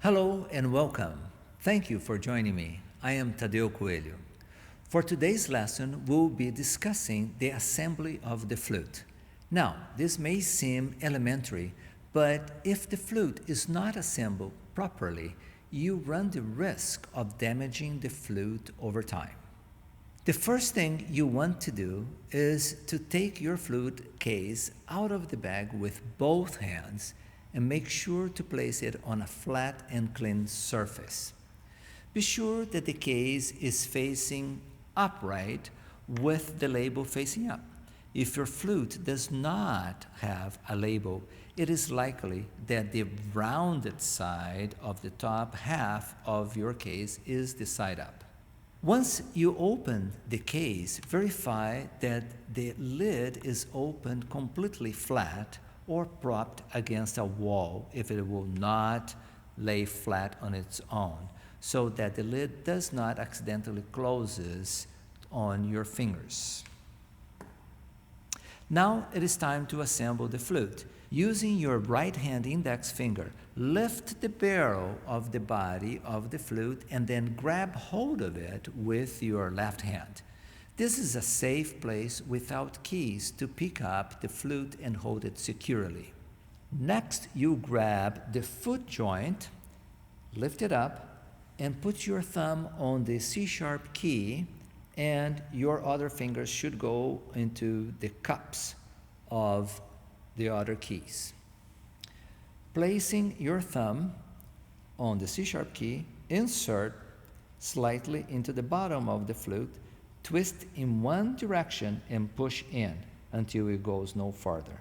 Hello and welcome. Thank you for joining me. I am Tadeu Coelho. For today's lesson, we'll be discussing the assembly of the flute. Now, this may seem elementary, but if the flute is not assembled properly, you run the risk of damaging the flute over time. The first thing you want to do is to take your flute case out of the bag with both hands and make sure to place it on a flat and clean surface. Be sure that the case is facing upright with the label facing up. If your flute does not have a label, it is likely that the rounded side of the top half of your case is the side up. Once you open the case, verify that the lid is opened completely flat or propped against a wall if it will not lay flat on its own, so that the lid does not accidentally closes on your fingers. Now it is time to assemble the flute. Using your right hand index finger, lift the barrel of the body of the flute and then grab hold of it with your left hand. This is a safe place without keys to pick up the flute and hold it securely. Next, you grab the foot joint, lift it up, and put your thumb on the C-sharp key, and your other fingers should go into the cups of the other keys. Placing your thumb on the C-sharp key, insert slightly into the bottom of the flute, twist in one direction and push in until it goes no farther.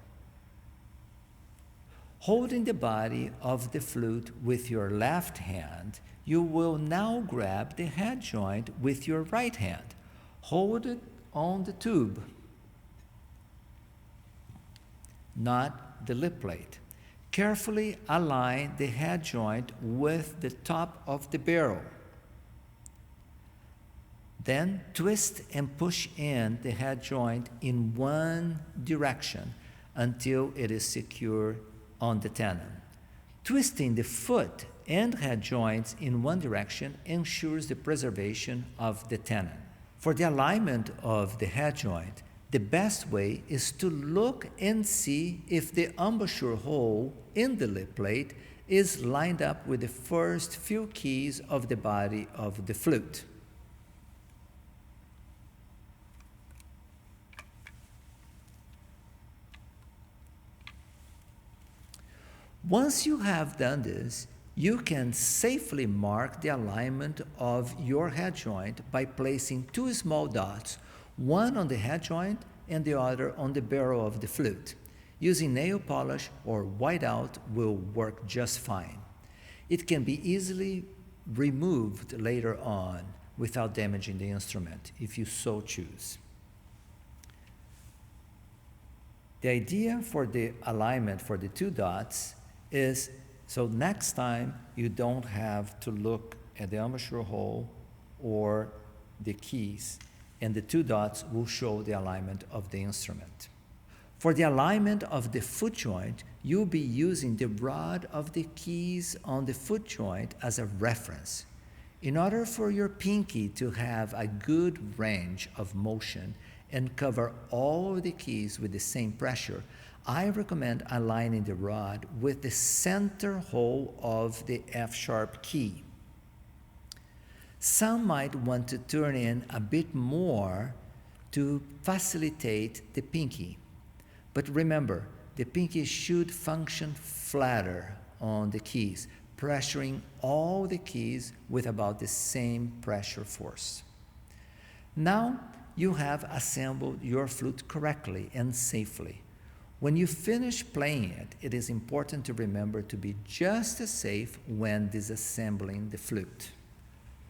Holding the body of the flute with your left hand, you will now grab the head joint with your right hand. Hold it on the tube, not the lip plate. Carefully align the head joint with the top of the barrel. Then twist and push in the head joint in one direction until it is secure on the tenon. Twisting the foot and head joints in one direction ensures the preservation of the tenon. For the alignment of the head joint, the best way is to look and see if the embouchure hole in the lip plate is lined up with the first few keys of the body of the flute. Once you have done this, you can safely mark the alignment of your head joint by placing two small dots, one on the head joint and the other on the barrel of the flute. Using nail polish or whiteout will work just fine. It can be easily removed later on without damaging the instrument, if you so choose. The idea for the alignment for the two dots is so next time you don't have to look at the embouchure hole or the keys, and the two dots will show the alignment of the instrument. For the alignment of the foot joint, you'll be using the rod of the keys on the foot joint as a reference. In order for your pinky to have a good range of motion and cover all the keys with the same pressure, I recommend aligning the rod with the center hole of the F-sharp key. Some might want to turn in a bit more to facilitate the pinky. But remember, the pinky should function flatter on the keys, pressuring all the keys with about the same pressure force. Now you have assembled your flute correctly and safely. When you finish playing it, it is important to remember to be just as safe when disassembling the flute.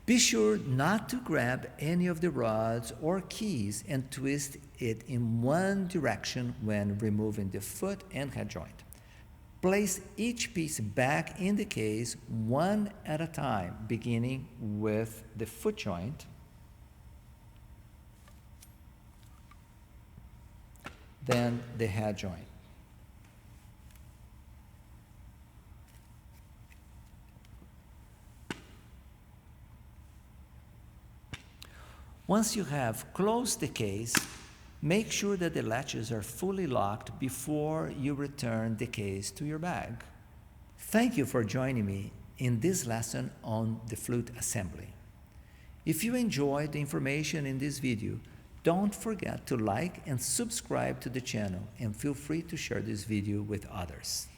Be sure not to grab any of the rods or keys and twist it in one direction when removing the foot and head joint. Place each piece back in the case one at a time, beginning with the foot joint, then the head joint. Once you have closed the case, make sure that the latches are fully locked before you return the case to your bag. Thank you for joining me in this lesson on the flute assembly. If you enjoyed the information in this video, don't forget to like and subscribe to the channel, and feel free to share this video with others.